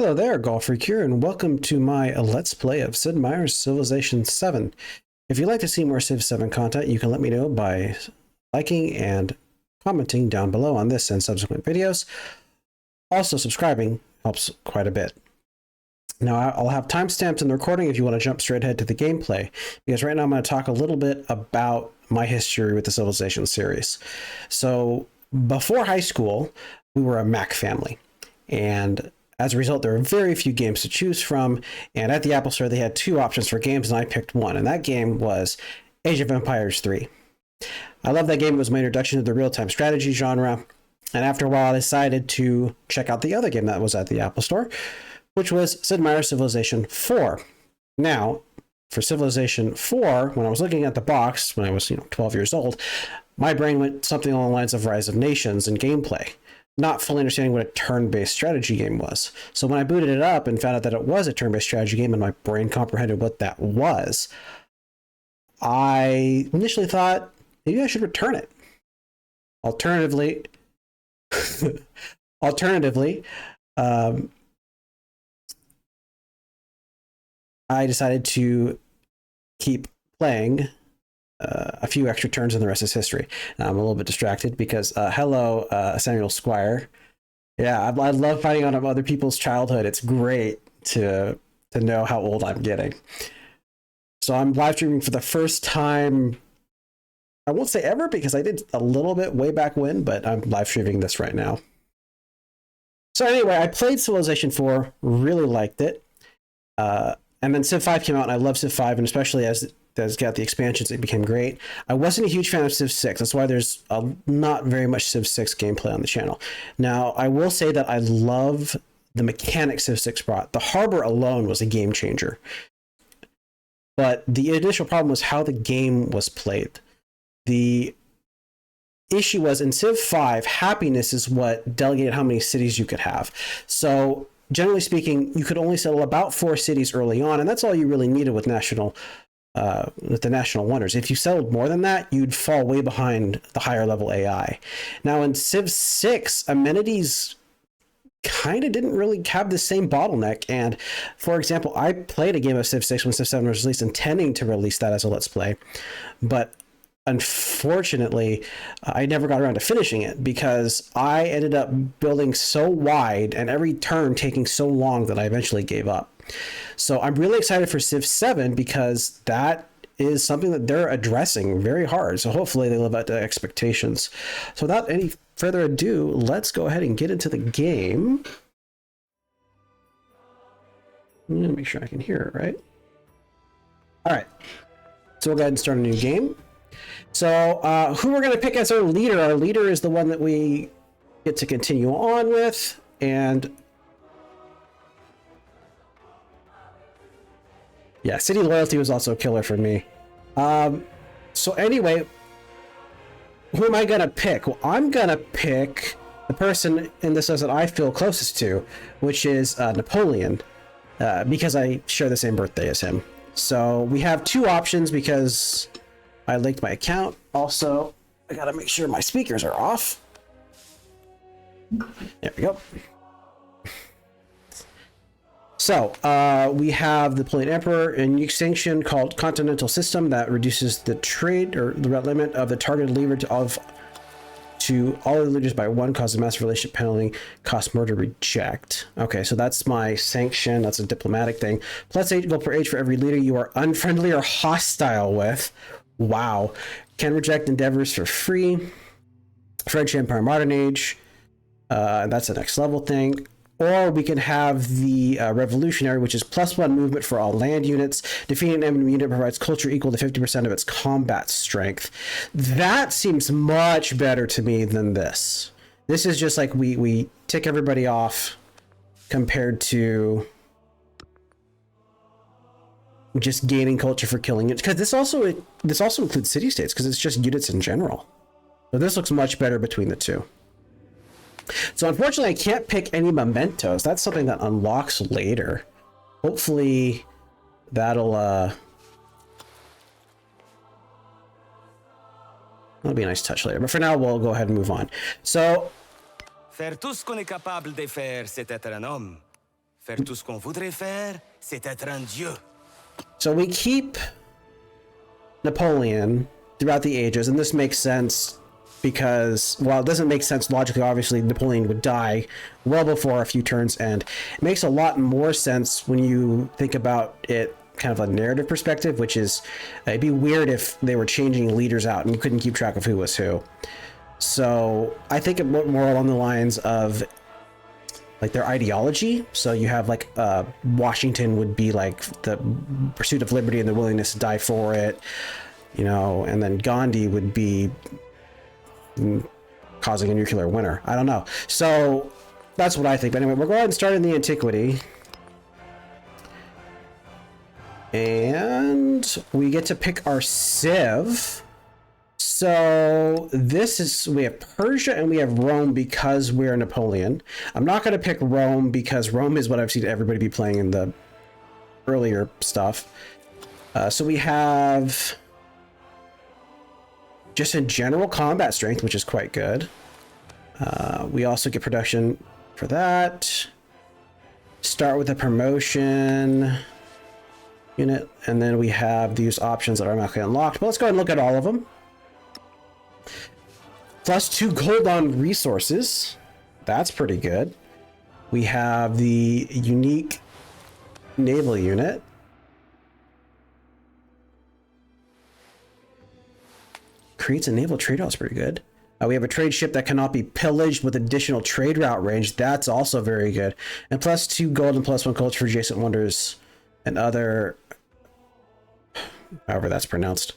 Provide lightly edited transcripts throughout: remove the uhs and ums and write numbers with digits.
Hello there, Golf Freak here, and welcome to my Let's Play of Sid Meier's Civilization 7. If you'd like to see more Civ 7 content, you can let me know by liking and commenting down below on this and subsequent videos. Also, subscribing helps quite a bit. Now, I'll have timestamps in the recording if you want to jump straight ahead to the gameplay, because right now I'm going to talk a little bit about my history with the Civilization series. So, before high school, we were a Mac family, and as a result, there are very few games to choose from, and at the Apple Store, they had two options for games, and I picked one, and that game was Age of Empires 3. I love that game. It was my introduction to the real-time strategy genre, and after a while, I decided to check out the other game that was at the Apple Store, which was Sid Meier's Civilization 4. Now, for Civilization 4, when I was looking at the box, when I was 12 years old, my brain went something along the lines of Rise of Nations and gameplay, not fully understanding what a turn-based strategy game was. So when I booted it up and found out that it was a turn-based strategy game and my brain comprehended what that was, I initially thought maybe I should return it. Alternatively, I decided to keep playing a few extra turns and the rest is history. Now, I'm a little bit distracted because hello, Samuel Squire. Yeah, I love finding out of other people's childhood. It's great to know how old I'm getting. So I'm live streaming for the first time. I won't say ever because I did a little bit way back when, but I'm live streaming this right now. So anyway, I played Civilization 4, really liked it. And then Civ 5 came out, and I love Civ 5, and especially as got the expansions, it became great. I wasn't a huge fan of Civ 6. That's why there's not very much Civ 6 gameplay on the channel. Now, I will say that I love the mechanics Civ 6 brought. The harbor alone was a game changer. But the initial problem was how the game was played. The issue was in Civ 5, happiness is what delegated how many cities you could have. So generally speaking, you could only settle about 4 cities early on, and that's all you really needed with the national wonders. If you settled more than that, you'd fall way behind the higher level AI. Now in Civ 6, amenities kind of didn't really have the same bottleneck. And for example, I played a game of Civ 6 when Civ 7 was released, intending to release that as a Let's Play, but unfortunately, I never got around to finishing it because I ended up building so wide and every turn taking so long that I eventually gave up. So I'm really excited for Civ 7 because that is something that they're addressing very hard. So hopefully they live up to expectations. So without any further ado, let's go ahead and get into the game. I'm gonna make sure I can hear it right. All right. So we'll go ahead and start a new game. So who we're going to pick as our leader is the one that we get to continue on with. And yeah, city loyalty was also a killer for me. So anyway, who am I going to pick? Well, I'm going to pick the person in this list that I feel closest to, which is Napoleon, because I share the same birthday as him. So we have two options because I linked my account. Also, I gotta make sure my speakers are off. There we go. So, we have the Napoleon Emperor, a new extinction called Continental System that reduces the trade or the limit of the targeted lever to all of the leaders by 1, causes massive relationship penalty, cost more to reject. Okay, so that's my sanction. That's a diplomatic thing. Plus 8 gold per age for every leader you are unfriendly or hostile with. Wow. Can reject endeavors for free. French Empire Modern Age. That's the next level thing. Or we can have the Revolutionary, which is +1 movement for all land units. Defeating an enemy unit provides culture equal to 50% of its combat strength. That seems much better to me than this. This is just like we tick everybody off compared to just gaining culture for killing it, because this also includes city states because it's just units in general. So this looks much better between the two. So unfortunately, I can't pick any mementos. That's something that unlocks later. Hopefully, that'll be a nice touch later. But for now, we'll go ahead and move on. So Faire tout ce qu'on est capable de faire, c'est être un homme. Faire tout ce qu'on voudrait faire, c'est être un dieu. So we keep Napoleon throughout the ages, and this makes sense because, while it doesn't make sense logically, obviously Napoleon would die well before a few turns end. It makes a lot more sense when you think about it kind of a narrative perspective, which is, it'd be weird if they were changing leaders out and you couldn't keep track of who was who. So I think it went more along the lines of like their ideology. So you have like Washington would be like the pursuit of liberty and the willingness to die for it, you know, and then Gandhi would be causing a nuclear winter. I don't know. So that's what I think. But anyway, we'll go ahead and start in the antiquity. And we get to pick our civ. So this is, we have Persia and we have Rome because we're Napoleon. I'm not going to pick Rome because Rome is what I've seen everybody be playing in the earlier stuff. So we have just in general combat strength, which is quite good. We also get production for that. Start with a promotion unit, and then we have these options that are automatically unlocked. But let's go ahead and look at all of them. +2 gold on resources. That's pretty good. We have the unique naval unit. Creates a naval trade route. Is pretty good. We have a trade ship that cannot be pillaged with additional trade route range. That's also very good. And +2 gold and +1 culture for adjacent wonders and other, however that's pronounced.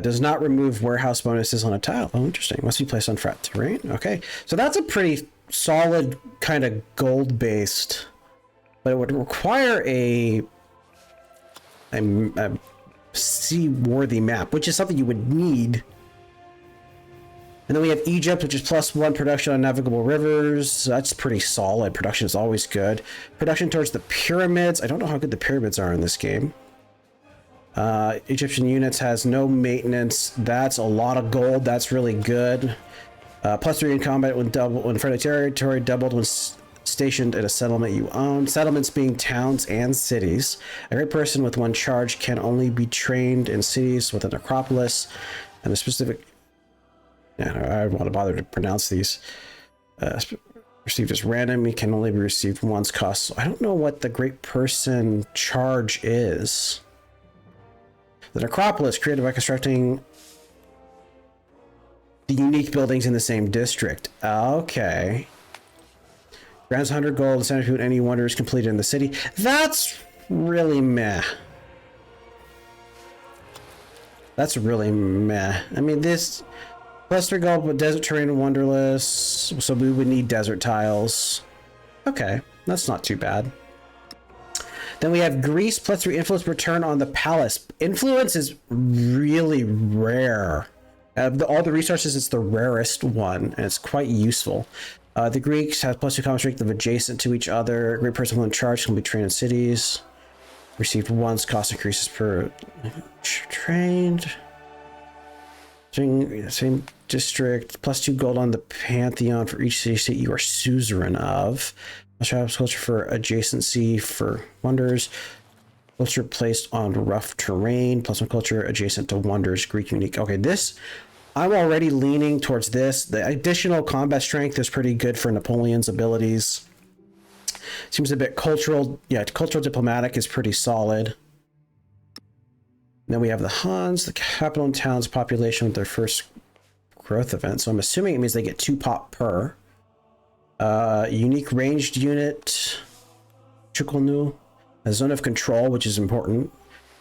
Does not remove warehouse bonuses on a tile. Oh, interesting. Must be placed on flat terrain. Okay, so that's a pretty solid kind of gold-based, but it would require a seaworthy map, which is something you would need. And then we have Egypt, which is +1 production on navigable rivers. That's pretty solid. Production is always good. Production towards the pyramids. I don't know how good the pyramids are in this game. Egyptian units has no maintenance. That's a lot of gold. That's really good. +3 in combat when friendly territory, doubled when stationed at a settlement you own. Settlements being towns and cities. A great person with 1 charge can only be trained in cities with an acropolis and a specific. Yeah, I don't want to bother to pronounce these. Received as random. He can only be received once. Cost. So I don't know what the great person charge is. The necropolis created by constructing the unique buildings in the same district. Okay. Grants 100 gold incentive to any wonders completed in the city. That's really meh. That's really meh. I mean, this +3 gold with desert terrain and wonderless, so we would need desert tiles. Okay, that's not too bad. Then we have Greece, +3 influence return on the palace. Influence is really rare. Of all the resources, it's the rarest one, and it's quite useful. The Greeks have +2 common strength of adjacent to each other. A great person in charge can be trained in cities. Received once, cost increases per trained. Same district, +2 gold on the Pantheon for each city state you are suzerain of. Culture for adjacency for wonders. Culture placed on rough terrain. +1 culture adjacent to wonders. Greek unique. Okay, this, I'm already leaning towards this. The additional combat strength is pretty good for Napoleon's abilities. Seems a bit cultural. Yeah, cultural diplomatic is pretty solid. Then we have the Huns, the capital and town's population with their first growth event. So I'm assuming it means they get 2 pop per. Unique ranged unit. Chukulnu. A zone of control, which is important.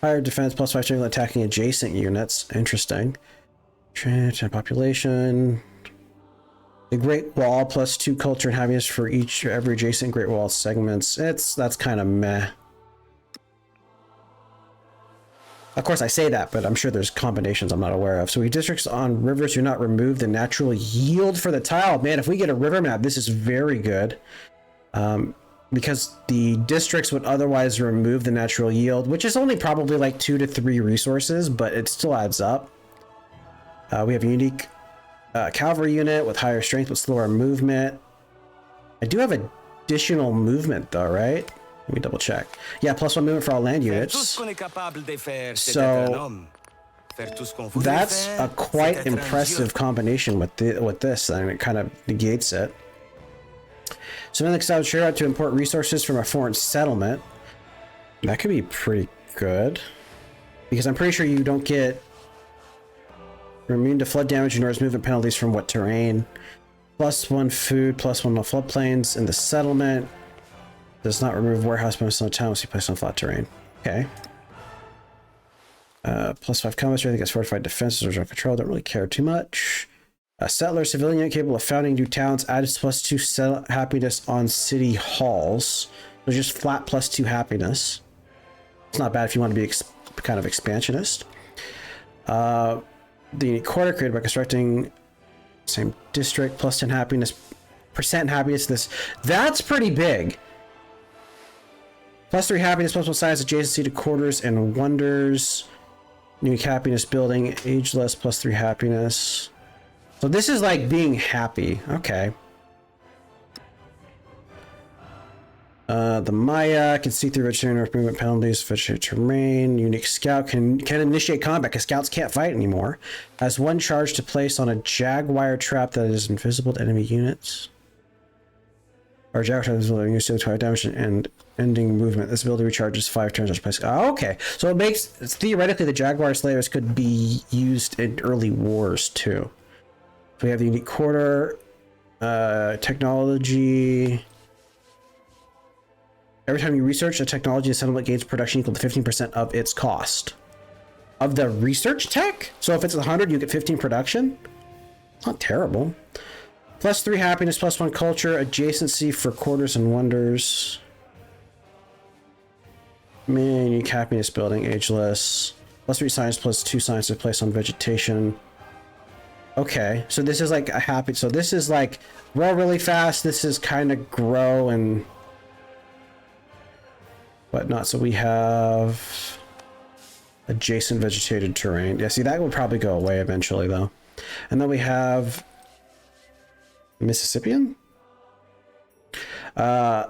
Higher defense, +5 strength attacking adjacent units. Interesting. Trend population. The Great Wall, +2 culture and happiness for every adjacent Great Wall segments. That's kind of meh. Of course, I say that, but I'm sure there's combinations I'm not aware of. So we districts on rivers do not remove the natural yield for the tile. Man, if we get a river map, this is very good. Because the districts would otherwise remove the natural yield, which is only probably like 2 to 3 resources, but it still adds up. We have a unique cavalry unit with higher strength but slower movement. I do have additional movement though, right? Let me double check. Yeah, +1 movement for all land units. So that's a quite impressive combination with this, and it kind of negates it. So then the trade out to import resources from a foreign settlement. That could be pretty good, because I'm pretty sure you don't get immune to flood damage and movement penalties from what terrain. +1 food, +1 on floodplains in the settlement. Does not remove warehouse bonus on the town once you place on flat terrain. Okay. +5 combat strength against fortified defenses or patrol. Don't really care too much. A settler, civilian capable of founding new towns. Adds +2 happiness on city halls. So just flat +2 happiness. It's not bad if you want to be kind of expansionist. The unique quarter created by constructing same district, +10 happiness, percent happiness. That's pretty big. +3 happiness, +1 science, adjacency to quarters and wonders. Unique happiness building, ageless, +3 happiness. So this is like being happy. Okay. The Maya can see through vegetarian earth movement penalties, vegetated terrain. Unique scout can initiate combat because scouts can't fight anymore. Has 1 charge to place on a jaguar trap that is invisible to enemy units. Or jaguar trap is used to 12 damage and ending movement. This ability recharges 5 turns after placing. Oh, okay. So it makes theoretically the jaguar slayers could be used in early wars too. So we have the unique quarter, technology. Every time you research a technology, the settlement gains production equal to 15% of its cost. Of the research tech? So if it's 100, you get 15 production? It's not terrible. +3 happiness, +1 culture, adjacency for quarters and wonders. Unique happiness building, ageless. +3 science, +2 science to place on vegetation. Okay, so this is like a happy. So this is like grow really fast. This is kind of grow and whatnot. So we have adjacent vegetated terrain. Yeah, see, that would probably go away eventually though. And then we have Mississippian. So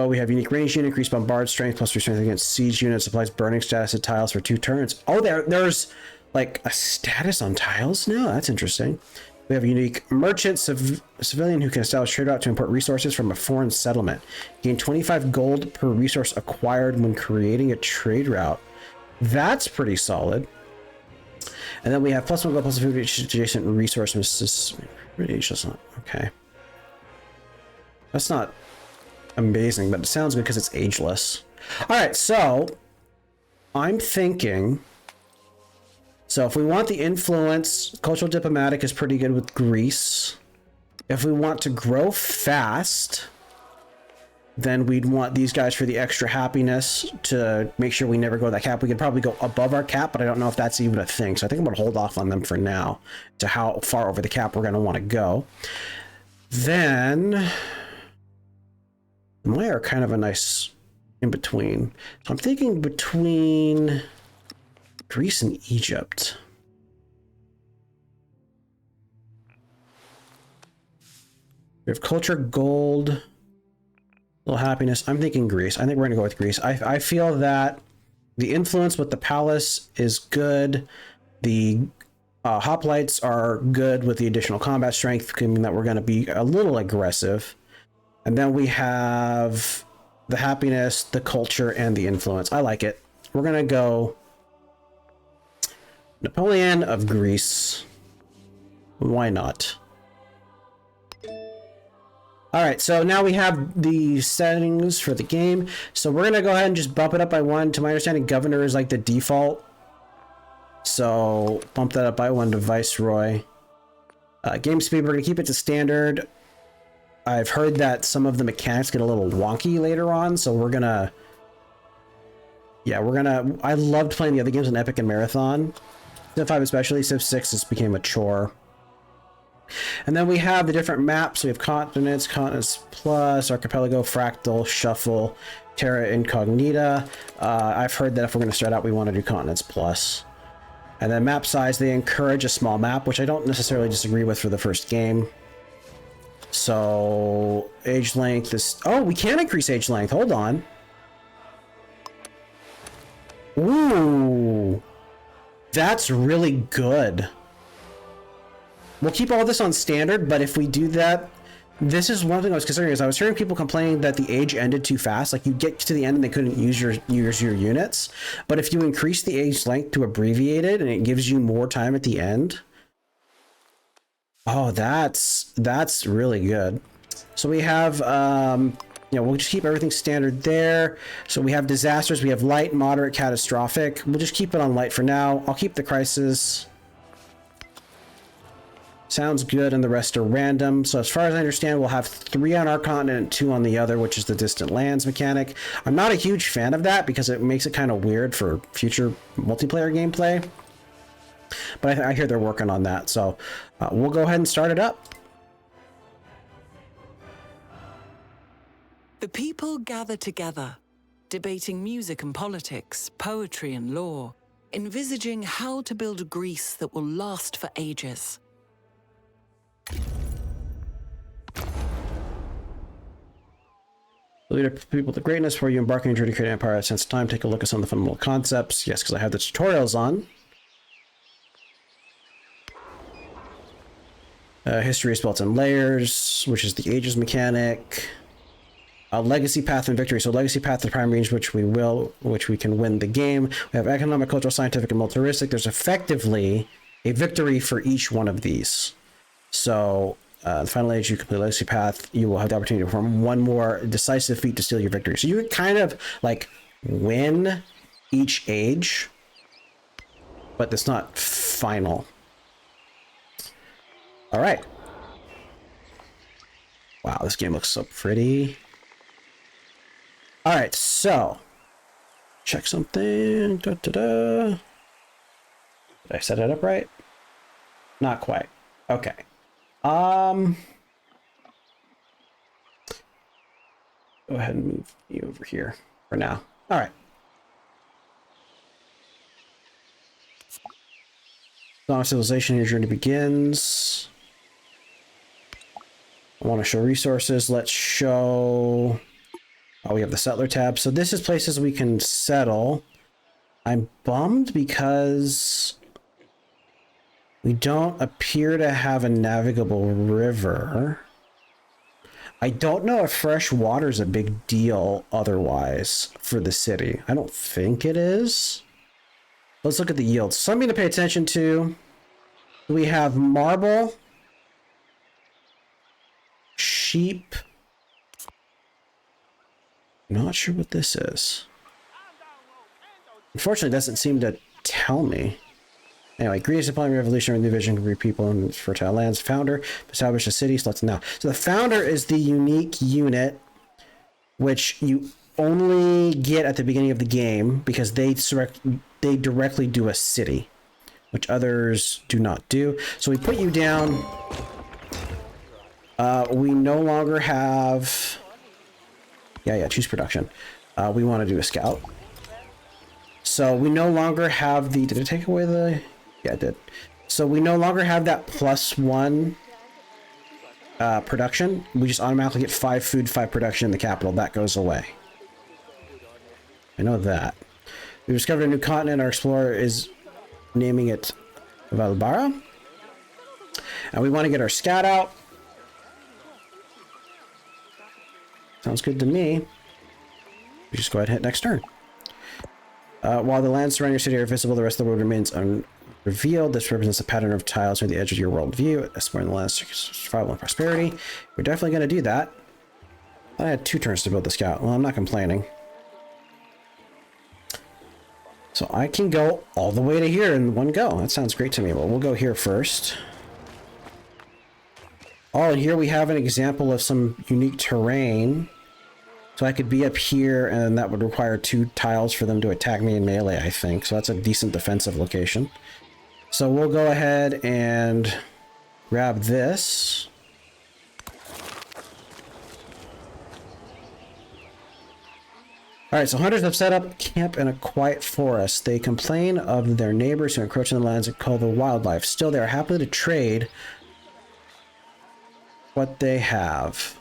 we have unique range unit, increased bombard strength, +3 strength against siege units, applies burning status to tiles for 2 turns. Oh, there's like a status on tiles now. That's interesting. We have a unique merchant civilian who can establish trade route to import resources from a foreign settlement. Gain 25 gold per resource acquired when creating a trade route. That's pretty solid. And then we have +1 gold, +1 food adjacent resource. Okay. That's not amazing, but it sounds good because it's ageless. All right, so I'm thinking. So if we want the influence, cultural diplomatic is pretty good with Greece. If we want to grow fast, then we'd want these guys for the extra happiness to make sure we never go that cap. We could probably go above our cap, but I don't know if that's even a thing. So I think I'm going to hold off on them for now to how far over the cap we're going to want to go. Then the Maya are kind of a nice in between. So I'm thinking between Greece and Egypt. We have culture, gold, little happiness. I'm thinking Greece. I think we're going to go with Greece. I feel that the influence with the palace is good. The hoplites are good with the additional combat strength, meaning that we're going to be a little aggressive. And then we have the happiness, the culture, and the influence. I like it. We're going to go Napoleon of Greece. Why not? All right, so now we have the settings for the game. So we're going to go ahead and just bump it up by 1. To my understanding, governor is like the default. So bump that up by 1 to viceroy. Game speed, we're going to keep it to standard. I've heard that some of the mechanics get a little wonky later on, so we're going to... Yeah, we're going to... I loved playing the other games on Epic and Marathon. Civ 5 especially. Civ 6 just became a chore. And then we have the different maps. We have continents, continents plus, archipelago, fractal, shuffle, terra incognita. I've heard that if we're going to start out, we want to do continents plus. And then map size, they encourage a small map, which I don't necessarily disagree with for the first game. So age length is, oh, we can increase age length. Hold on. Ooh, that's really good. We'll keep all this on standard, but if we do that, this is one thing I was considering. Is I was hearing people complaining that the age ended too fast. Like you get to the end and they couldn't use your units. But if you increase the age length to abbreviate it and it gives you more time at the end, oh, that's really good. So we have, we'll just keep everything standard there. So we have disasters. We have light, moderate, catastrophic. We'll just keep it on light for now. I'll keep the crisis. Sounds good, and the rest are random. So as far as I understand, we'll have 3 on our continent and 2 on the other, which is the distant lands mechanic. I'm not a huge fan of that because it makes it kind of weird for future multiplayer gameplay. But I hear they're working on that, so we'll go ahead and start it up. The people gather together, debating music and politics, poetry and law, envisaging how to build a Greece that will last for ages. The leader of people to greatness, before you embark on your journey to create an empire, since time, take a look at some of the fundamental concepts. Yes, because I have the tutorials on. History is built in layers, which is the ages mechanic. Legacy path and victory. So legacy path, the prime range, which we can win the game. We have economic, cultural, scientific, and militaristic. There's effectively a victory for each one of these. So the final age, you complete legacy path, you will have the opportunity to perform one more decisive feat to steal your victory. So you can kind of like win each age, but it's not final. All right. Wow, this game looks so pretty. All right, so check something. Did I set it up right? Not quite. Okay. Go ahead and move you over here for now. All right. Dawn of Civilization, your journey begins. I want to show resources. Let's show... Oh, we have the settler tab. So this is places we can settle. I'm bummed because we don't appear to have a navigable river. I don't know if fresh water is a big deal otherwise for the city. I don't think it is. Let's look at the yields. Something to pay attention to. We have marble, sheep. Not sure what this is. Unfortunately, it doesn't seem to tell me. Anyway, greetings upon revolutionary new vision, great people and fertile lands. Founder established a city, so let's know. So the founder is the unique unit, which you only get at the beginning of the game because they directly do a city, which others do not do. So we put you down. We no longer have... Yeah, choose production. We want to do a scout. So we no longer have the... Did it take away the... Yeah, it did. So we no longer have that +1 production. We just automatically get 5 food, 5 production in the capital. That goes away. I know that. We discovered a new continent. Our explorer is naming it Valbara. And we want to get our scout out. Sounds good to me. We just go ahead and hit next turn. While the lands surrounding your city are visible, the rest of the world remains unrevealed. This represents a pattern of tiles near the edge of your world view, exploring the land's survival and prosperity. We're definitely going to do that. I had 2 turns to build the scout. Well, I'm not complaining. So I can go all the way to here in one go. That sounds great to me. Well, we'll go here first. Oh, and here we have an example of some unique terrain. So I could be up here, and that would require 2 tiles for them to attack me in melee, I think. So that's a decent defensive location. So we'll go ahead and grab this. Alright, so hunters have set up camp in a quiet forest. They complain of their neighbors who encroach on the lands and cull the wildlife. Still, they are happy to trade. what they have.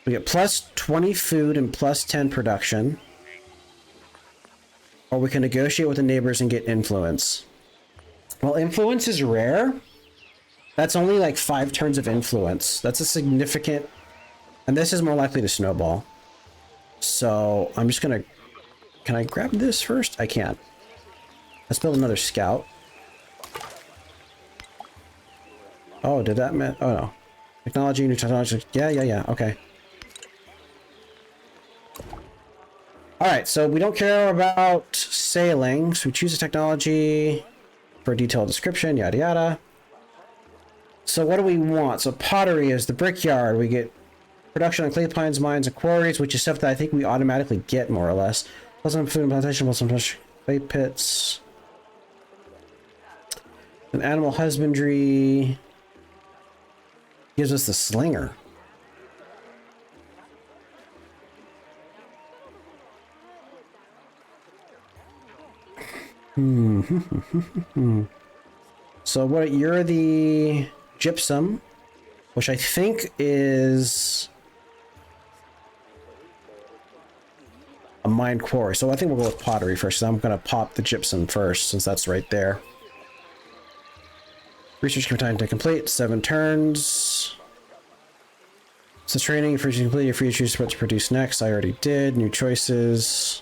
We get plus 20 food and plus 10 production. Or we can negotiate with the neighbors and get influence. Well, influence is rare. That's only like 5 turns of influence. That's a significant... And this is more likely to snowball. So I'm just gonna... Can I grab this first? I can't. Let's build another scout. Oh, did that mean... Oh, no. Technology, new technology. Yeah. Okay. Alright, so we don't care about sailing. So we choose a technology for a detailed description, yada yada. So what do we want? So pottery is the brickyard. We get production on clay pines, mines, and quarries, which is stuff that I think we automatically get, more or less. Plus some food and plantation, plus some clay pits. And animal husbandry gives us the slinger. So what, you're the gypsum, which I think is a mine quarry. So I think we'll go with pottery first. So I'm going to pop the gypsum first, since that's right there. Research time to complete, 7 turns. So training, for complete, you're free to choose what to produce next. I already did. New choices.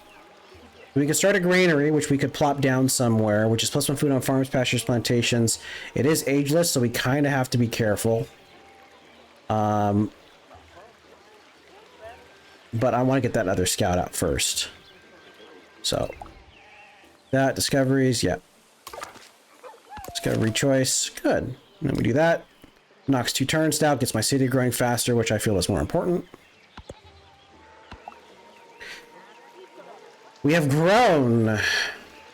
We could start a granary, which we could plop down somewhere, which is plus 1 food on farms, pastures, plantations. It is ageless, so we kind of have to be careful. But I want to get that other scout out first. So, that, discoveries, yeah. Discovery choice, good. And then we do that. Knocks 2 turns down, gets my city growing faster, which I feel is more important. We have grown.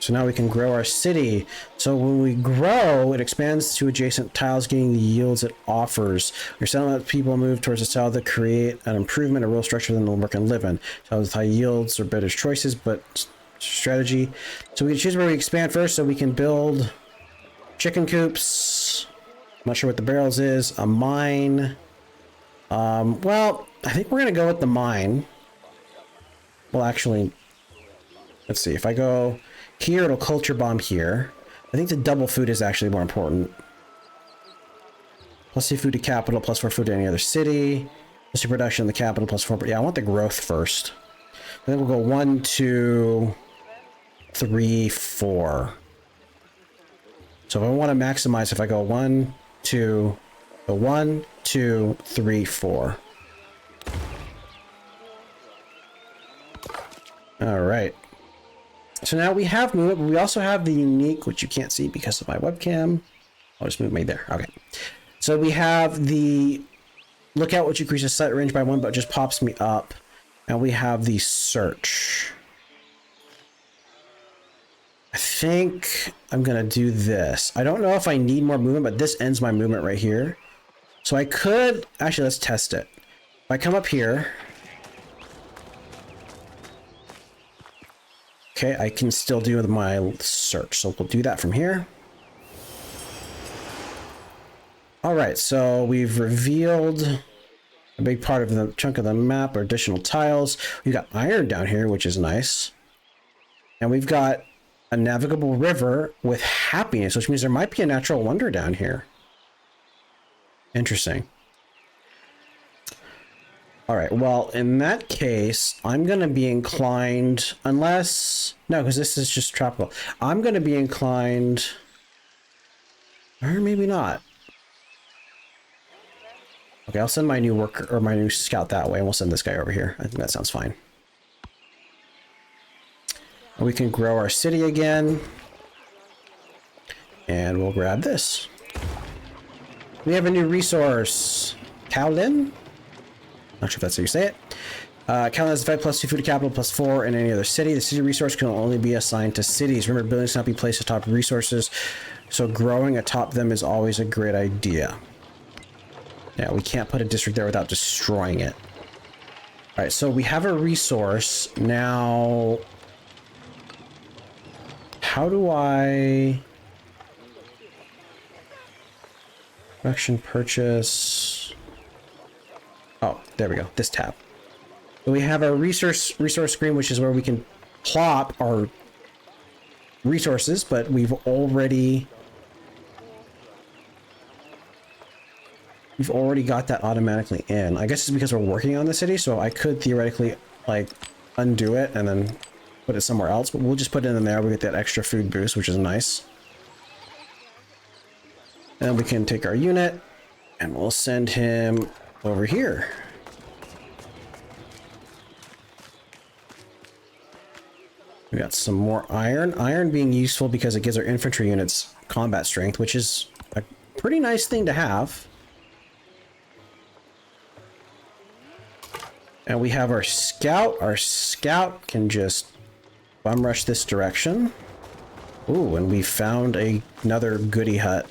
So now we can grow our city. So when we grow, it expands to adjacent tiles, getting the yields it offers. Your settlement people move towards a style that create an improvement, a real structure that they'll work and live in. So with high yields or better choices, but strategy. So we can choose where we expand first, so we can build chicken coops. I'm not sure what the barrels is. A mine. Well, I think we're gonna go with the mine. Well, actually, let's see. If I go here, it'll culture bomb here. I think the double food is actually more important. Plus 2 food to capital, plus 4 food to any other city. Plus 2 production in the capital, plus 4. Yeah, I want the growth first. And then we'll go 1, 2, 3, 4. So if I want to maximize, if I go 1, 2, 1, 2, 3, 4. All right. So now we have movement, but we also have the unique, which you can't see because of my webcam. I'll just move me there. Okay. So we have the lookout, which increases sight range by 1, but just pops me up. And we have the search. I think I'm going to do this. I don't know if I need more movement, but this ends my movement right here. So I could, actually, let's test it. If I come up here. Okay, I can still do my search, so we'll do that from here. All right, so we've revealed a big part of the chunk of the map, or additional tiles. We've got iron down here, which is nice. And we've got a navigable river with happiness, which means there might be a natural wonder down here. Interesting. All right, well, in that case, I'm going to be inclined, unless, no, because this is just tropical. I'm going to be inclined, or maybe not. Okay, I'll send my new worker, or my new scout that way, and we'll send this guy over here. I think that sounds fine. And we can grow our city again. And we'll grab this. We have a new resource. Cowlin? Not sure if that's how you say it. Cowlin has 5 plus 2 food to capital plus 4 in any other city. The city resource can only be assigned to cities. Remember, buildings cannot be placed atop resources, so growing atop them is always a great idea. Yeah, we can't put a district there without destroying it. All right, so we have a resource. Now, how do I... Production purchase. Oh, there we go. This tab. So we have our resource screen, which is where we can plop our resources, but we've already got that automatically in. I guess it's because we're working on the city, so I could theoretically like undo it and then put it somewhere else, but we'll just put it in there. We get that extra food boost, which is nice. And we can take our unit and we'll send him over here. We got some more iron. Iron being useful because it gives our infantry units combat strength, which is a pretty nice thing to have. And we have our scout. Our scout can just bum rush this direction. Ooh, and we found another goody hut.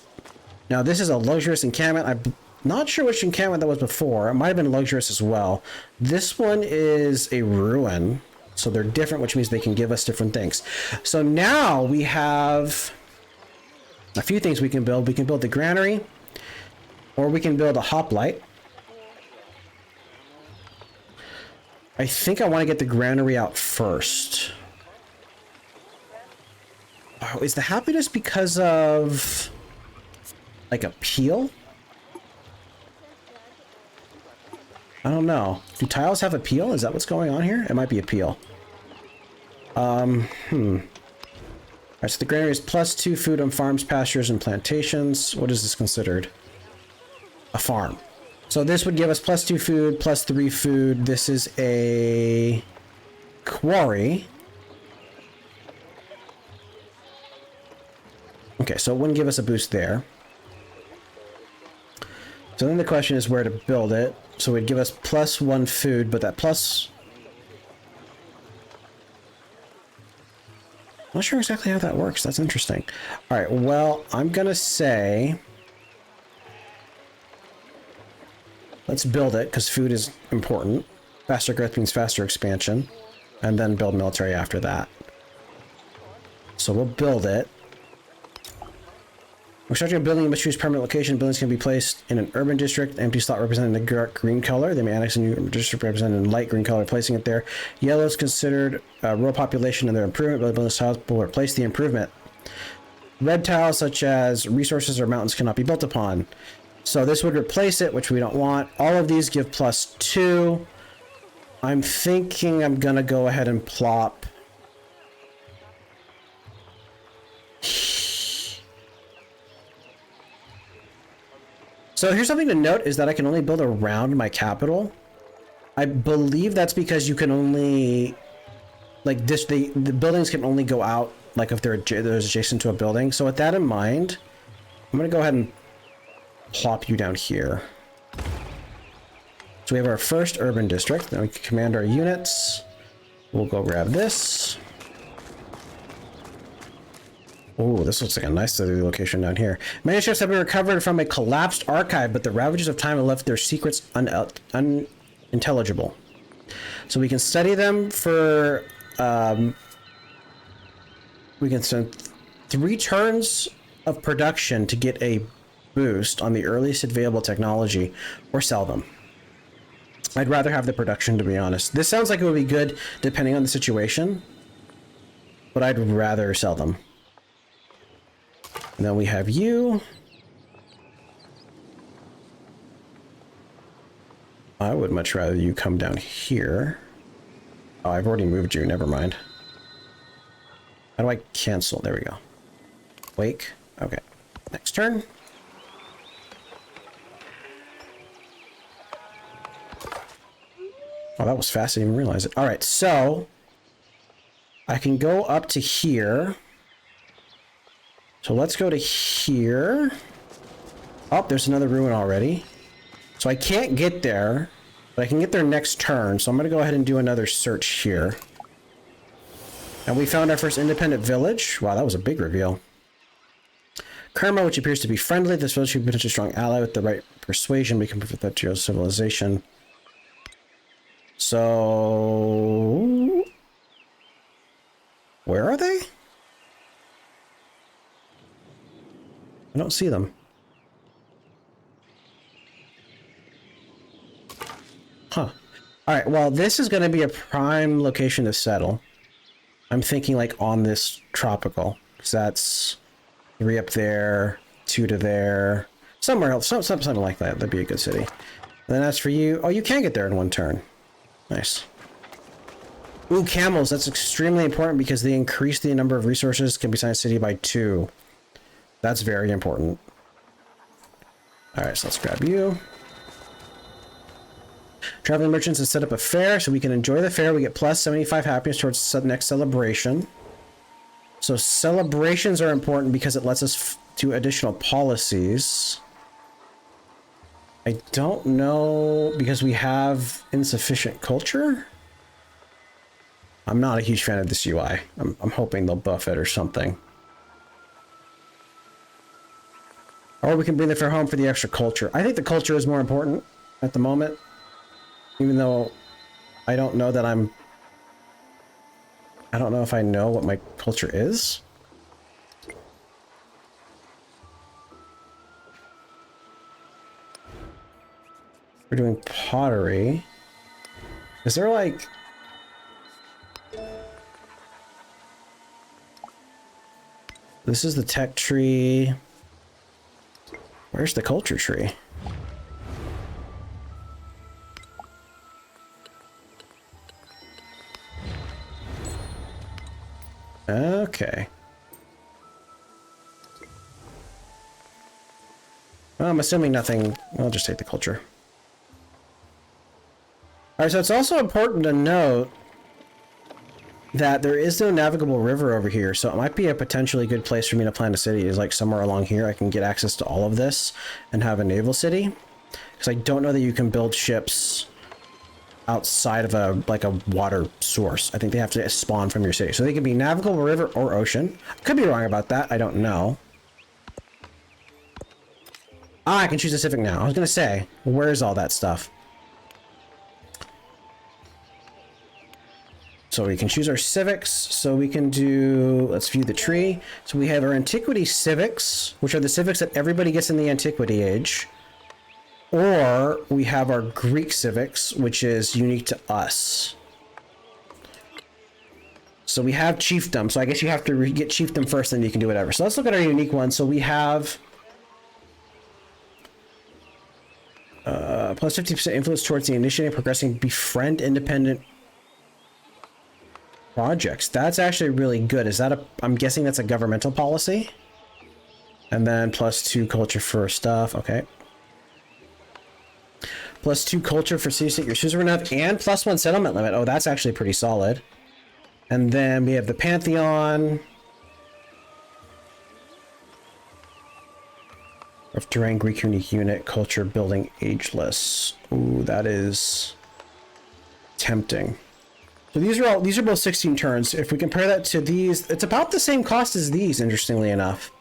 Now this is a luxurious encampment. I'm not sure which encampment that was before. It might have been luxurious as well. This one is a ruin. So they're different, which means they can give us different things. So now we have a few things we can build. We can build the granary, or we can build a hoplite. I think I want to get the granary out first. Oh, is the happiness because of like a peel? I don't know. Do tiles have a peel? Is that what's going on here? It might be a peel. Alright, so the granary is +2 food on farms, pastures, and plantations. What is this considered? A farm. So this would give us +2 food, +3 food. This is a quarry. Okay, so it wouldn't give us a boost there. So then the question is where to build it. So it'd give us +1 food, but that plus... I'm not sure exactly how that works. That's interesting. All right, well, I'm gonna say... let's build it, because food is important. Faster growth means faster expansion. And then build military after that. So we'll build it. When constructing a building, you must choose permanent location. Buildings can be placed in an urban district. Empty slot representing the dark green color. They may annex a new district represented in light green color, placing it there. Yellow is considered rural population and their improvement. Building tiles will replace the improvement. Red tiles, such as resources or mountains, cannot be built upon. So this would replace it, which we don't want. All of these give +2. I'm thinking I'm gonna go ahead and plop. So here's something to note is that I can only build around my capital. I believe that's because you can only, like this, the buildings can only go out like if they're adjacent to a building. So with that in mind, I'm gonna go ahead and plop you down here. So we have our first urban district. Then we can command our units. We'll go grab this. Oh, this looks like a nice city location down here. Manuscripts have been recovered from a collapsed archive, but the ravages of time have left their secrets unintelligible. So we can study them for... we can spend 3 turns of production to get a boost on the earliest available technology, or sell them. I'd rather have the production, to be honest. This sounds like it would be good depending on the situation, but I'd rather sell them. And then we have you. I would much rather you come down here. Oh, I've already moved you. Never mind. How do I cancel? There we go. Wake. Okay. Next turn. Oh, that was fast. I didn't even realize it. All right, so I can go up to here. So let's go to here. Oh, there's another ruin already. So I can't get there, but I can get there next turn. So I'm going to go ahead and do another search here. And we found our first independent village. Wow, that was a big reveal. Kerma, which appears to be friendly. This village should be potentially a strong ally with the right persuasion. We can perpetuate civilization. So... where are they? I don't see them. Huh. All right, well, this is going to be a prime location to settle. I'm thinking like on this tropical, because that's 3 up there, 2 to there, somewhere else, something like that. That'd be a good city. And then as for you, oh, you can get there in 1 turn. Nice. Ooh, camels. That's extremely important because they increase the number of resources can be assigned to city by 2. That's very important. All right, so let's grab you. Traveling merchants has set up a fair so we can enjoy the fair. We get plus 75 happiness towards the next celebration. So celebrations are important because it lets us do additional policies. I don't know because we have insufficient culture. I'm not a huge fan of this UI. I'm hoping they'll buff it or something. Or we can bring the fair home for the extra culture. I think the culture is more important at the moment. Even though I don't know that I don't know if I know what my culture is. We're doing pottery. Is there like... This is the tech tree. Where's the culture tree? Okay. Well, I'm assuming nothing. I'll just take the culture. Alright, so it's also important to note that there is no navigable river over here, so it might be a potentially good place for me to plant a city. Is like somewhere along here I can get access to all of this and have a naval city. Because I don't know that you can build ships outside of a water source. I think they have to spawn from your city. So they can be navigable river or ocean. Could be wrong about that. I don't know. Ah, I can choose a civic now. I was gonna say, where's all that stuff? So we can choose our civics. So we can do, let's view the tree. So we have our antiquity civics, which are the civics that everybody gets in the antiquity age. Or we have our Greek civics, which is unique to us. So we have chiefdom. So I guess you have to get chiefdom first, then you can do whatever. So let's look at our unique one. So we have plus 50% influence towards the initiating, progressing, befriend independent projects. That's actually really good. Is that a? I'm guessing that's a governmental policy. And then plus 2 culture for stuff. Okay. Plus 2 culture for city state your suzerain of, and plus 1 settlement limit. Oh, that's actually pretty solid. And then we have the Pantheon. Of terrain, Greek unique unit, culture, building, ageless. Ooh, that is tempting. So these are both 16 turns. If we compare that to these, it's about the same cost as these, interestingly enough.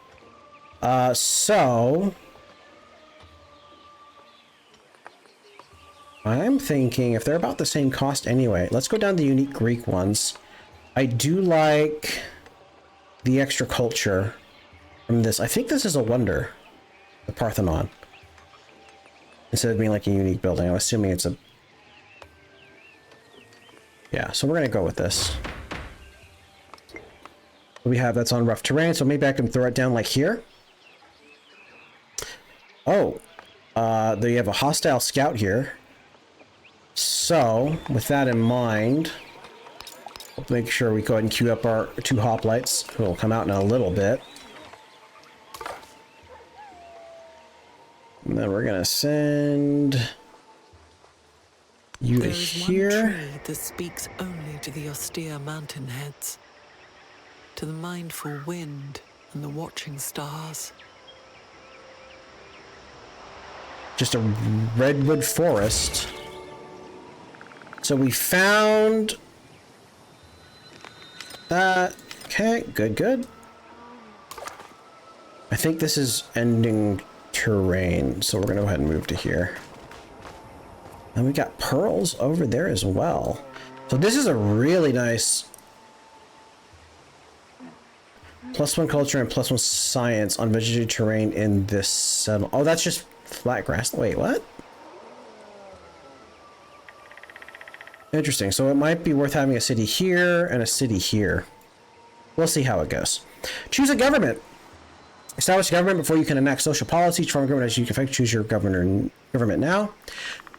So I'm thinking if they're about the same cost anyway, let's go down to the unique Greek ones. I do like the extra culture from this. I think this is a wonder, the Parthenon. Instead of being like a unique building, I'm assuming it's a... Yeah, so we're going to go with this. We have that's on rough terrain, so maybe I can throw it down like here. Oh, they have a hostile scout here. So, with that in mind, we'll make sure we go ahead and queue up our 2 hoplites, who will come out in a little bit. And then we're gonna send you to here. There is one tree that speaks only to the austere mountain heads, to the mindful wind and the watching stars. Just a redwood forest. So we found that. Okay, good. I think this is ending terrain, so we're gonna go ahead and move to here. And we got pearls over there as well. So this is a really nice +1 culture and +1 science on vegetated terrain in this. Oh, that's just flat grass. Wait, what? Interesting. So it might be worth having a city here and a city here. We'll see how it goes. Choose a government. Establish a government before you can enact social policy. Form a government as you can effect. Choose your government now.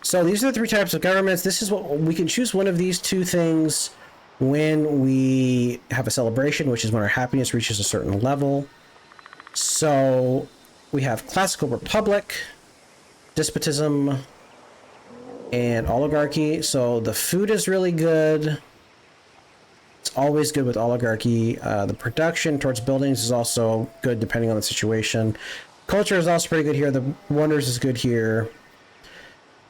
So these are the 3 types of governments. This is what we can choose, one of these 2 things when we have a celebration, which is when our happiness reaches a certain level. So we have classical republic, despotism, and oligarchy. So the food is really good. It's always good with oligarchy. The production towards buildings is also good depending on the situation. Culture is also pretty good here. The wonders is good here.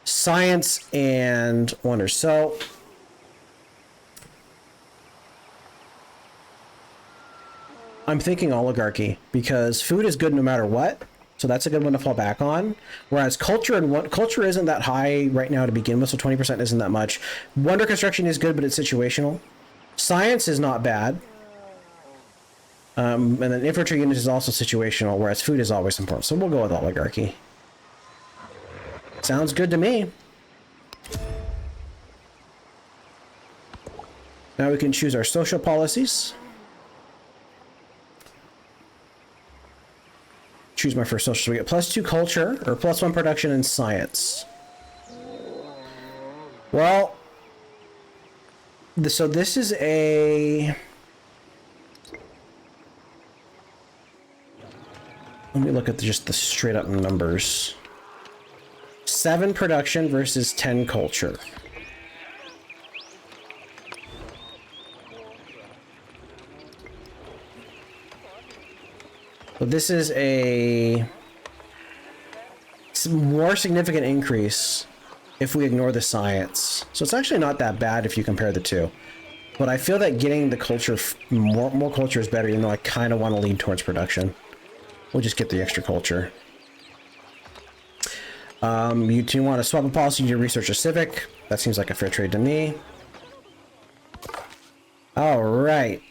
Science and wonders. So I'm thinking oligarchy because food is good no matter what. So that's a good one to fall back on. Whereas culture isn't that high right now to begin with, so 20% isn't that much. Wonder construction is good, but it's situational. Science is not bad. And then infantry units is also situational, whereas food is always important. So we'll go with oligarchy. Sounds good to me. Now we can choose our social policies. Choose my first social. So we get +2 culture or +1 production in science. Well, so this is a... Let me look at just the straight up numbers. 7 production versus 10 culture. So this is a more significant increase if we ignore the science. So it's actually not that bad if you compare the 2. But I feel that getting the culture, more culture is better, even though I kind of want to lean towards production. We'll just get the extra culture. You do want to swap a policy to research a civic. That seems like a fair trade to me. All right.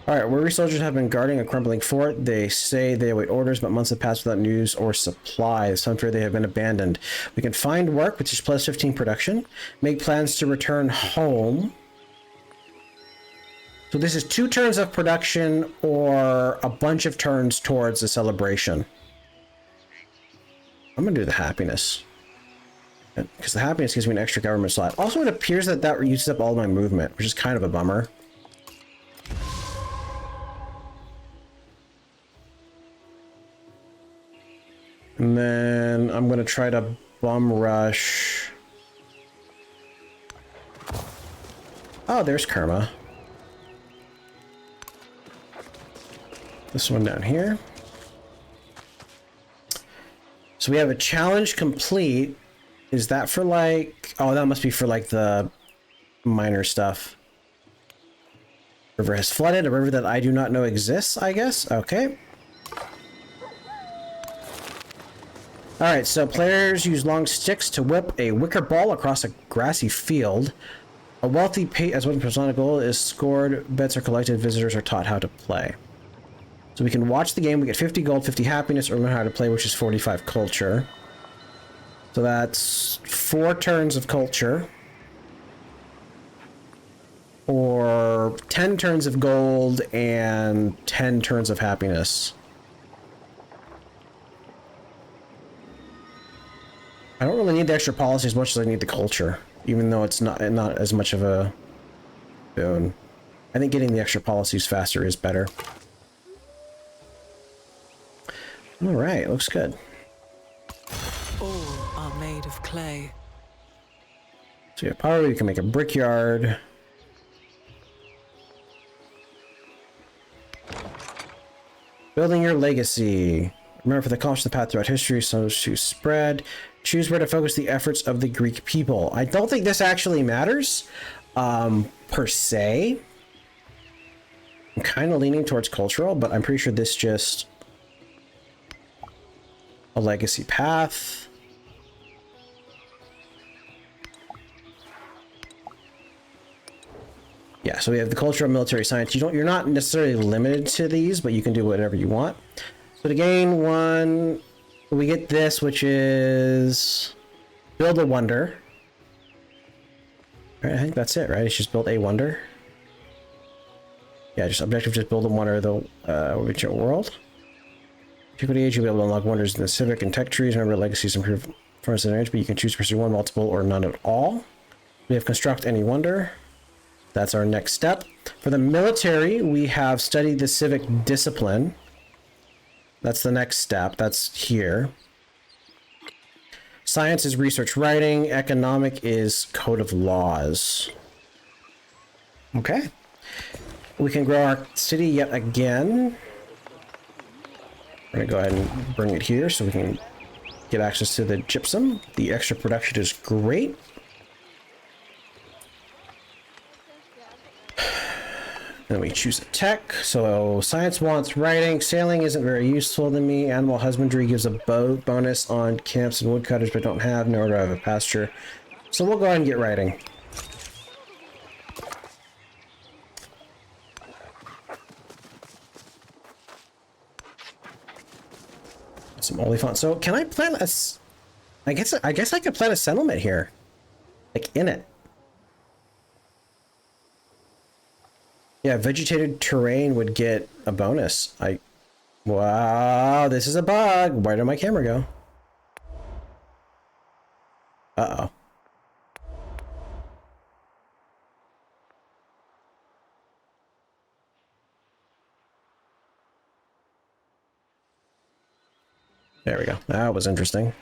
Alright, weary soldiers have been guarding a crumbling fort. They say they await orders, but months have passed without news or supplies. Some fear they have been abandoned. We can find work, which is +15 production. Make plans to return home. So this is 2 turns of production or a bunch of turns towards a celebration. I'm going to do the happiness. Because the happiness gives me an extra government slot. Also, it appears that that uses up all my movement, which is kind of a bummer. And then I'm going to try to bum rush. Oh, there's Karma. This one down here. So we have a challenge complete. Is that for like... Oh, that must be for like the minor stuff. River has flooded. A river that I do not know exists, I guess. Okay. Alright, so players use long sticks to whip a wicker ball across a grassy field. A wealthy as one persona goal is scored, bets are collected, visitors are taught how to play. So we can watch the game, we get 50 gold, 50 happiness, or learn how to play, which is 45 culture. So that's 4 turns of culture. Or 10 turns of gold and 10 turns of happiness. I don't really need the extra policy as much as I need the culture, even though it's not as much of a boon. I think getting the extra policies faster is better. All right, looks good. All are made of clay. So yeah, power, you can make a brickyard. Building your legacy. Remember, for the accomplish the path throughout history, so to spread. Choose where to focus the efforts of the Greek people. I don't think this actually matters, per se. I'm kind of leaning towards cultural, but I'm pretty sure this just... a legacy path. Yeah, so we have the cultural military science. You're not necessarily limited to these, but you can do whatever you want. So to gain 1 we get this, which is build a wonder. All right, I think that's it, right? It's just build a wonder. Yeah, just objective, just build a wonder of the ancient world. Antiquity age, you'll be able to unlock wonders in the civic and tech trees. Remember, legacies improve performance and range, but you can choose to pursue one, multiple, or none at all. We have construct any wonder. That's our next step. For the military, we have studied the civic discipline. That's the next step. That's here. Science is research writing. Economic is code of laws. Okay. We can grow our city yet again. We're going to go ahead and bring it here so we can get access to the gypsum. The extra production is great. Then we choose a tech. So science wants writing. Sailing isn't very useful to me. Animal husbandry gives a bonus on camps and woodcutters, but don't have, nor do I have a pasture. So we'll go ahead and get writing. Some olifant. So can I plant a? I guess I could plant a settlement here, like in it. Yeah, vegetated terrain would get a bonus. Wow, this is a bug. Where did my camera go? Uh-oh. There we go. That was interesting.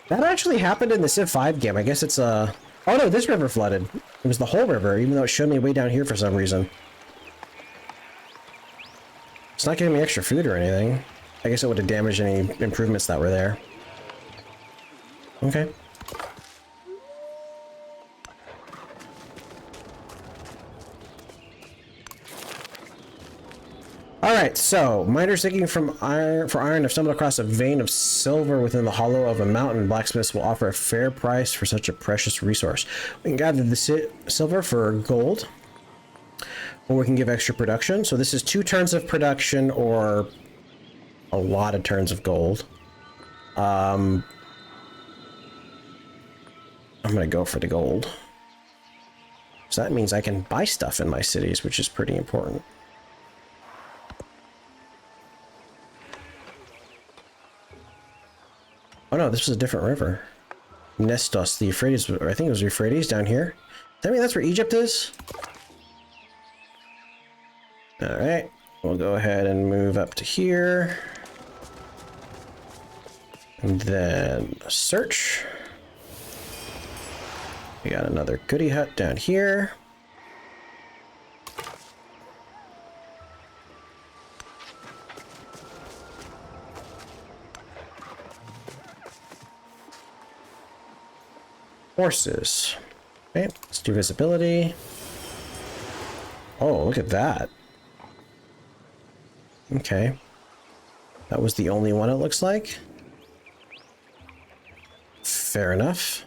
That actually happened in the Civ 5 game. I guess it's oh no, this river flooded. It was the whole river, even though it showed me way down here for some reason. It's not giving me extra food or anything. I guess it would have damaged any improvements that were there. Okay. Alright, so miners digging for iron have stumbled across a vein of silver within the hollow of a mountain. Blacksmiths will offer a fair price for such a precious resource. We can gather the silver for gold, or we can give extra production. So this is 2 turns of production or a lot of turns of gold. I'm gonna go for the gold. So that means I can buy stuff in my cities, which is pretty important. Oh no, this was a different river. Nestos, the Euphrates, I think it was Euphrates down here. Does that mean that's where Egypt is? Alright, we'll go ahead and move up to here. And then search. We got another goodie hut down here. Horses. Okay, let's do visibility. Oh, look at that. Okay. That was the only one, it looks like. Fair enough.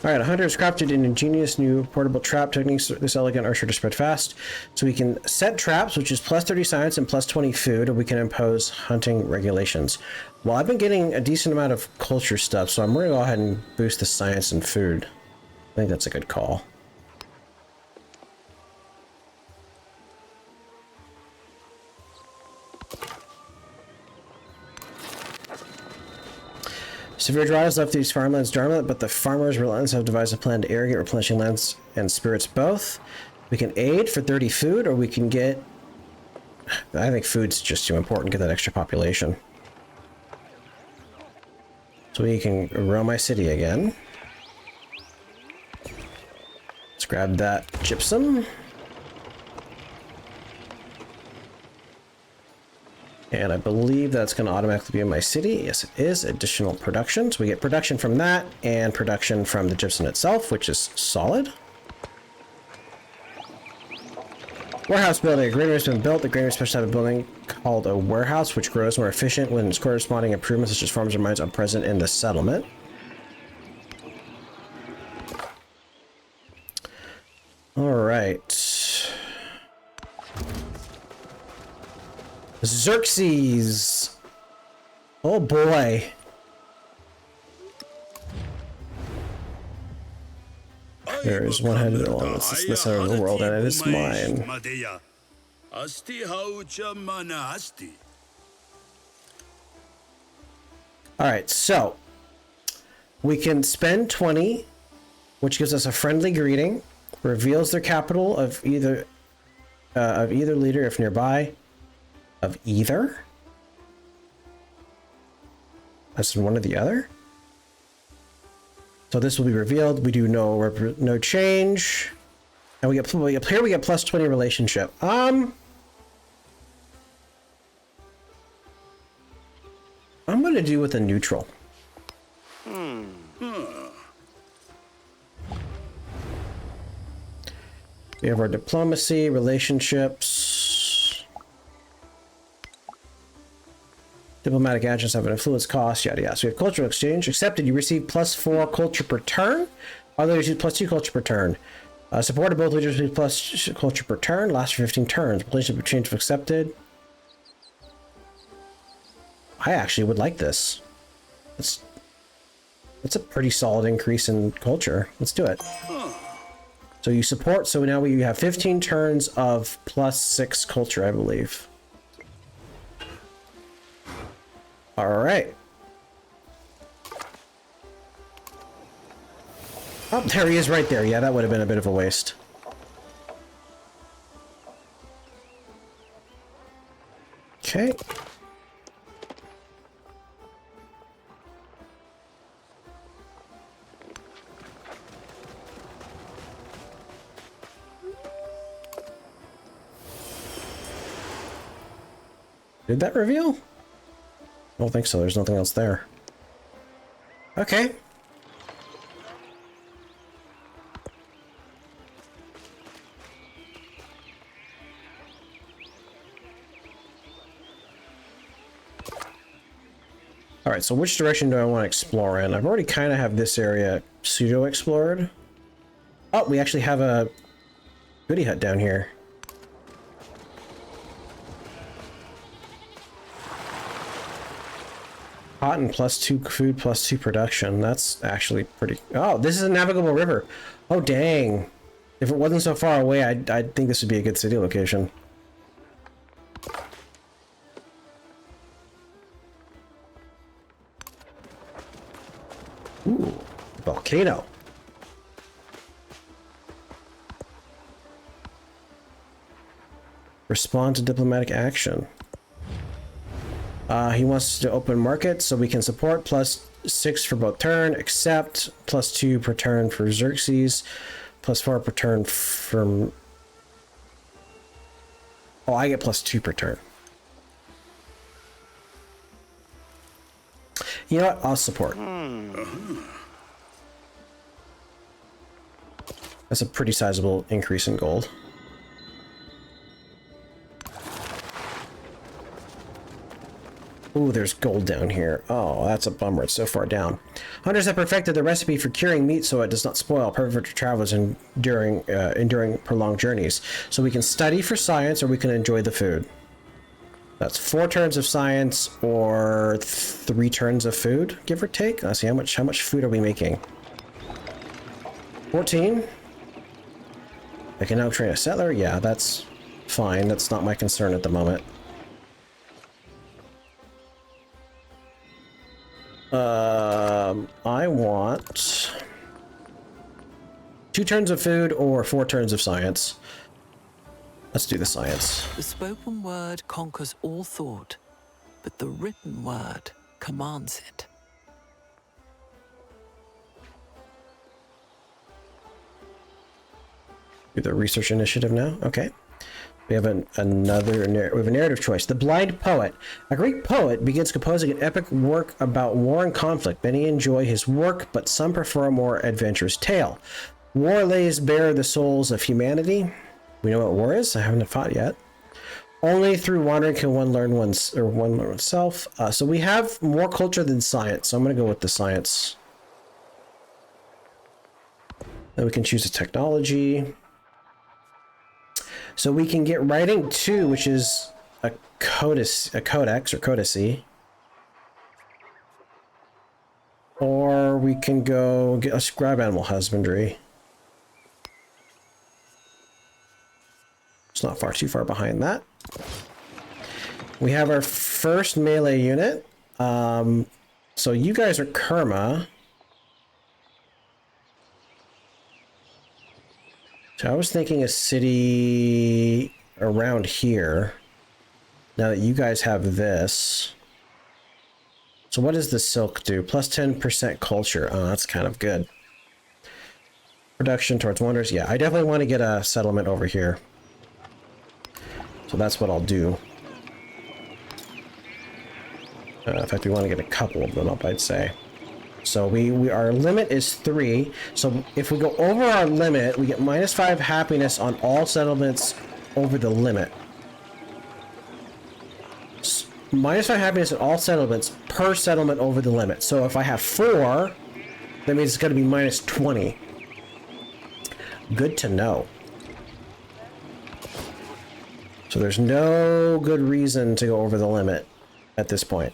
Alright, a hunter has crafted an ingenious new portable trap techniques. This elegant are sure to spread fast. So we can set traps, which is plus 30 science and plus 20 food, or we can impose hunting regulations. Well, I've been getting a decent amount of culture stuff, so I'm going to go ahead and boost the science and food. I think that's a good call. Severe droughts left these farmlands dormant, but the farmers relentless have devised a plan to irrigate, replenishing lands and spirits both. We can aid for 30 food, or we can get... I think food's just too important, get that extra population. So we can grow my city again. Let's grab that gypsum. And I believe that's going to automatically be in my city. Yes, it is. Additional production. So we get production from that and production from the gypsum itself, which is solid. Warehouse building. A granary has been built. The granary is a special type of building called a warehouse, which grows more efficient when corresponding improvements such as farms and mines are present in the settlement. All right. Xerxes. Oh boy. There is one headed along the center of the world, and it is mine. Alright, so we can spend 20, which gives us a friendly greeting, reveals their capital of either leader if nearby. Of either? That's one or the other? So this will be revealed. We do no change, and we get plus 20 relationship. I'm gonna do with a neutral. We have our diplomacy, relationships, diplomatic actions have an influence, cost, yada yada. So we have cultural exchange. Accepted. You receive +4 culture per turn. Others use +2 culture per turn. Supported, both leaders receive plus culture per turn. Lasts for 15 turns. Relationship change if accepted. I actually would like this. It's a pretty solid increase in culture. Let's do it. So you support. So now we have 15 turns of +6 culture, I believe. All right. Oh, there he is right there. Yeah, that would have been a bit of a waste. Okay. Did that reveal? I don't think so. There's nothing else there. Okay. All right, so which direction do I want to explore in? I've already kind of have this area pseudo-explored. Oh, we actually have a goodie hut down here. Cotton +2 food +2 production. That's actually pretty... Oh, this is a navigable river. Oh, dang. If it wasn't so far away, I'd think this would be a good city location. Ooh, volcano. Respond to diplomatic action. He wants to open market, so we can support +6 for both turn, accept +2 per turn for Xerxes, +4 per turn from... Oh, I get +2 per turn. You know what? I'll support. That's a pretty sizable increase in gold. Ooh, there's gold down here. Oh, that's a bummer. It's so far down. Hunters have perfected the recipe for curing meat so it does not spoil, perfect for travelers enduring prolonged journeys. So we can study for science or we can enjoy the food. That's 4 turns of science or 3 turns of food, give or take. Let's see, how much food are we making? 14. I can now train a settler. Yeah, that's fine. That's not my concern at the moment. I want 2 turns of food or 4 turns of science. Let's do the science. The spoken word conquers all thought, but the written word commands it. Do the research initiative now. Okay. We have we have a narrative choice. The Blind Poet. A Greek poet begins composing an epic work about war and conflict. Many enjoy his work, but some prefer a more adventurous tale. War lays bare the souls of humanity. We know what war is. I haven't fought yet. Only through wandering can one learn oneself. So we have more culture than science. So I'm going to go with the science. Then we can choose a technology. So we can get writing 2, which is a codex or codicy. Or we can go let's grab animal husbandry. It's not too far behind that. We have our first melee unit. So you guys are Kerma. So I was thinking a city around here. Now that you guys have this. So what does the silk do? Plus 10% culture. Oh, that's kind of good. Production towards wonders. Yeah, I definitely want to get a settlement over here. So that's what I'll do. In fact, we want to get a couple of them up, I'd say. So our limit is 3. So if we go over our limit, we get -5 happiness on all settlements over the limit. -5 happiness on all settlements per settlement over the limit. So if I have 4, that means it's going to be -20. Good to know. So there's no good reason to go over the limit at this point.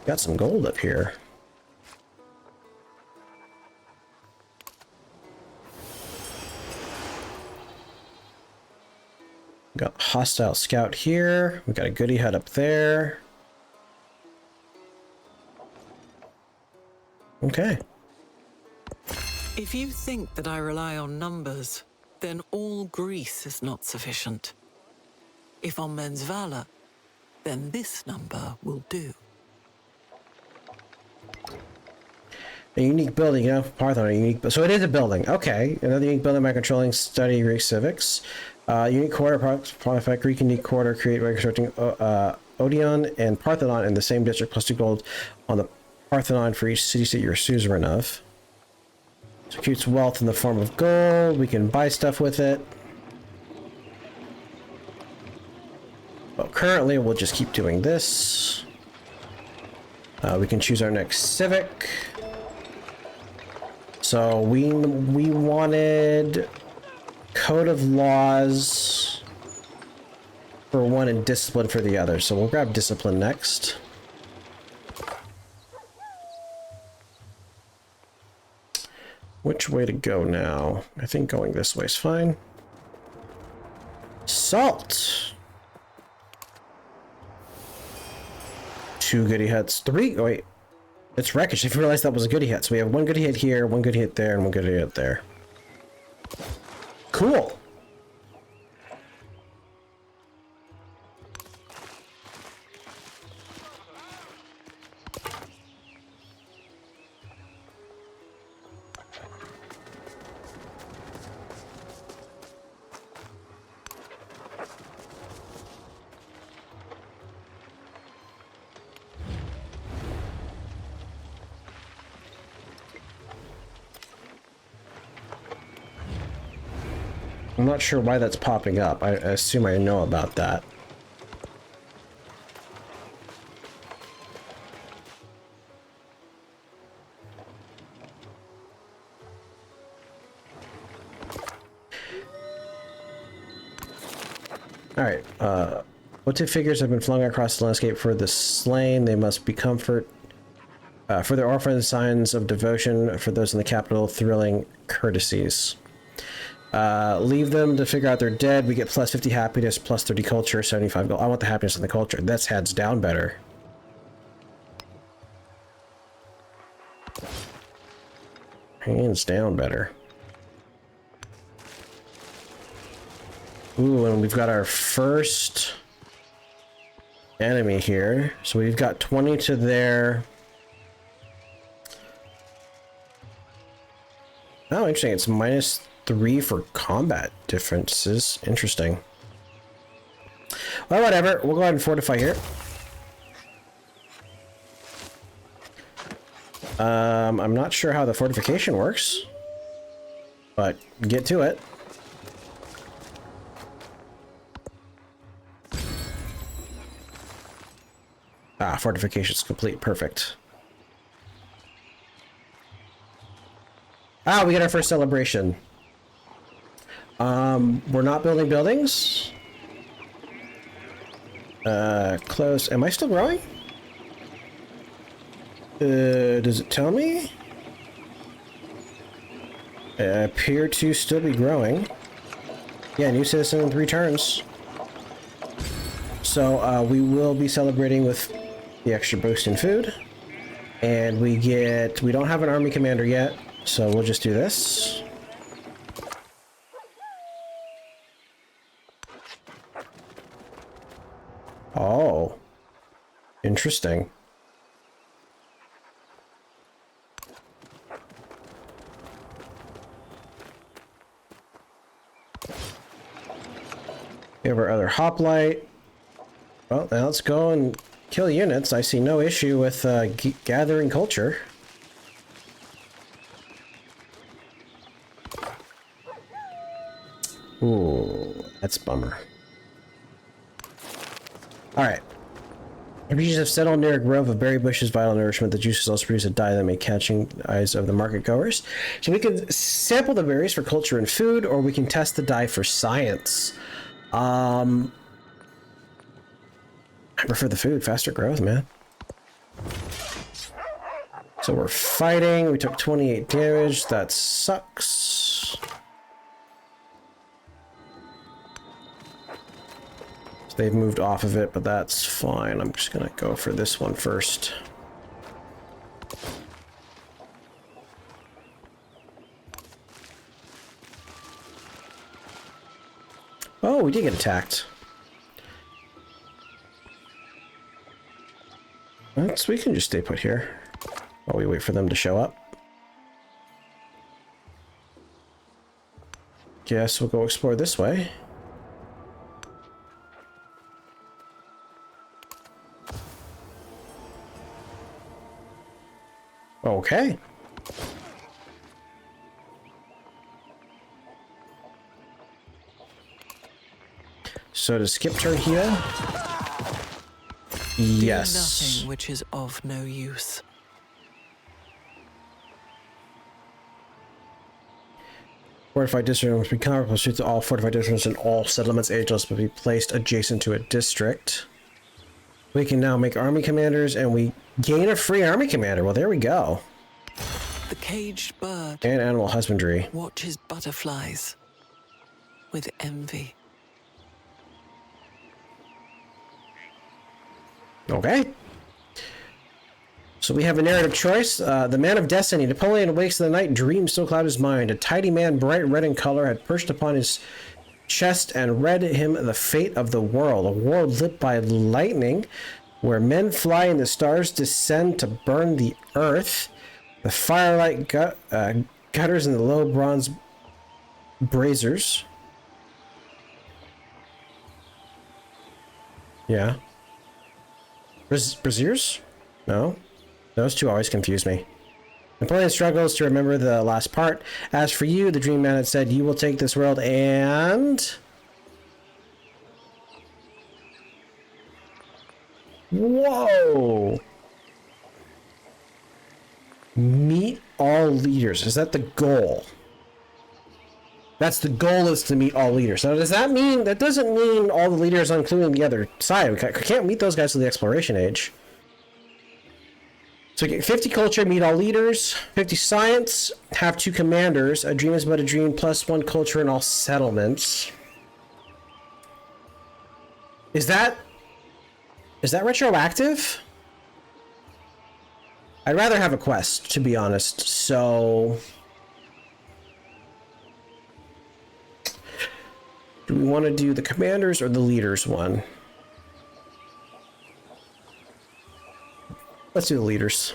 Got some gold up here. Got hostile scout here. We got a goody hut up there. Okay. If you think that I rely on numbers, then all Greece is not sufficient. If on men's valor, then this number will do. A unique building, Parthenon, unique. So it is a building. Okay, another unique building by controlling study Greek civics. Unique quarter, qualify Greek unique quarter, create by constructing Odeon and Parthenon in the same district, plus 2 gold on the Parthenon for each city state you're suzerain of. Executes wealth in the form of gold. We can buy stuff with it. But currently, we'll just keep doing this. We can choose our next civic. So we wanted code of laws for one and discipline for the other. So we'll grab discipline next. Which way to go now? I think going this way is fine. Salt. 2 goody huts. 3. Oh, wait. It's wreckage. If you realize that was a goody hut. So we have 1 goody hut here, 1 goody hut there, and 1 goody hut there. Cool. I'm not sure why that's popping up. I assume I know about that. Alright, what 2 figures have been flung across the landscape for the slain? They must be comfort. For their orphan signs of devotion for those in the capital, thrilling courtesies. Leave them to figure out they're dead. We get plus 50 happiness, plus 30 culture, 75 gold. I want the happiness and the culture. That's hands down better. Hands down better. Ooh, and we've got our first enemy here. So we've got 20 to their... Oh, interesting. It's -3 for combat differences. Interesting. Well, whatever. We'll go ahead and fortify here. I'm not sure how the fortification works, but get to it. Ah, fortification's complete. Perfect. Ah, we get our first celebration. We're not building buildings. Close. Am I still growing? Does it tell me? I appear to still be growing. Yeah, new citizen in 3 turns. So, we will be celebrating with the extra boost in food. And we don't have an army commander yet, so we'll just do this. Oh. Interesting. We have our other hoplite. Well, now let's go and kill units. I see no issue with gathering culture. Ooh, that's a bummer. Alright. Refugees have settled near a grove of berry bushes, vital nourishment. The juices also produce a dye that may catching eyes of the market goers. So we can sample the berries for culture and food, or we can test the dye for science. I prefer the food, faster growth, man. So we're fighting. We took 28 damage. That sucks. So they've moved off of it, but that's fine. I'm just gonna go for this one first. Oh, we did get attacked. So we can just stay put here while we wait for them to show up. Guess we'll go explore this way. Okay. So to skip turn here. Yes. Nothing which is of no use. Fortified district must be comparable to all fortified districts in all settlements. Ageless must be placed adjacent to a district. We can now make army commanders, and we gain a free army commander. Well, there we go. The caged bird And animal husbandry. watches butterflies with envy. Okay. So we have a narrative choice. The man of destiny. Napoleon awakes in the night, dreams still cloud his mind. A tidy man, bright red in color, had perched upon his chest and read him the fate of the world. A world lit by lightning, where men fly and the stars descend to burn the earth. The firelight gutters in the low bronze braziers. Yeah. Braziers? No. Those two always confuse me. Napoleon struggles to remember the last part. As for you, the dream man had said, you will take this world and... Whoa! Meet all leaders. Is that the goal? That's the goal, is to meet all leaders. Now, does that mean... That doesn't mean all the leaders, including the other side. We can't meet those guys till the exploration age. So get 50 culture, meet all leaders. 50 science, have 2 commanders. A dream is but a dream, plus 1 culture in all settlements. Is that retroactive? I'd rather have a quest, to be honest. So... Do we want to do the commanders or the leaders one? Let's do the leaders.